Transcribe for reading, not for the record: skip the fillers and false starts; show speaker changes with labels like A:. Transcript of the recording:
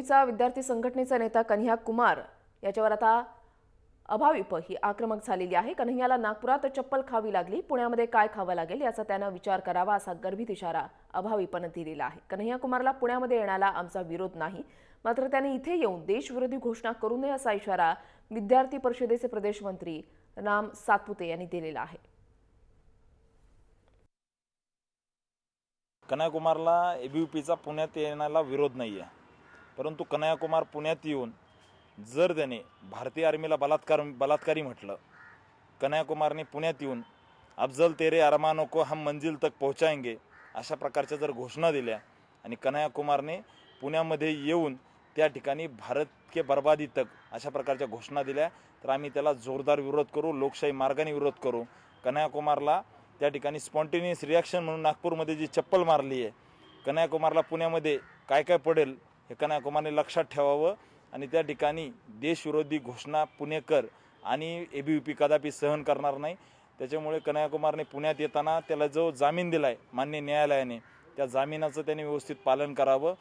A: एबीव्हीपीचा विद्यार्थी संघटनेचा नेता कन्हैया कुमार याच्यावर आता अभाविप ही आक्रमक झालेली आहे। कन्हैयाला नागपुरात चप्पल खावी लागली, पुण्यामध्ये काय खावं लागेल याचा त्यानं विचार करावा असा गर्भित इशारा अभाविपनं दिलेला आहे। कन्हैया कुमारला पुण्यामध्ये येण्याला आमचा विरोध नाही, मात्र त्याने इथे येऊन देशविरोधी घोषणा करू नये असा इशारा विद्यार्थी परिषदेचे प्रदेश मंत्री राम सातपुते यांनी दिलेला आहे।
B: कन्हैया कुमारला एबीव्हीपीचा पुण्यात येण्याला विरोध नाही आहे, परंतु कन्हैया कुमार पुण्यात येऊन जर त्याने भारतीय आर्मीला बलात्कारी म्हटलं, कन्हैया कुमारने पुण्यात येऊन अफजल तेरे अरमानों को हम मंजिल तक पहुंचाएंगे अशा प्रकारच्या जर घोषणा दिल्या आणि कन्हैया कुमारने पुण्यामध्ये येऊन त्या ठिकाणी भारत के बर्बादी तक अशा प्रकारच्या घोषणा दिल्या तर आम्ही त्याला जोरदार विरोध करू, लोकशाही मार्गाने विरोध करू। कन्हैया कुमारला त्या ठिकाणी स्पॉन्टेनियस रिॲक्शन म्हणून नागपूरमध्ये जी चप्पल मारली आहे, कन्हैया कुमारला पुण्यामध्ये काय काय पडेल हे कन्हैया कुमारने लक्षात ठेवावं आणि त्या ठिकाणी देशविरोधी घोषणा पुणेकर आणि एबीव्हीपी कदापि सहन करणार नाही। त्याच्यामुळे कन्हैया कुमारने पुण्यात येताना त्याला जो जामीन दिलाय माननीय न्यायालयाने, त्या जामिनाचं त्याने व्यवस्थित पालन करावं।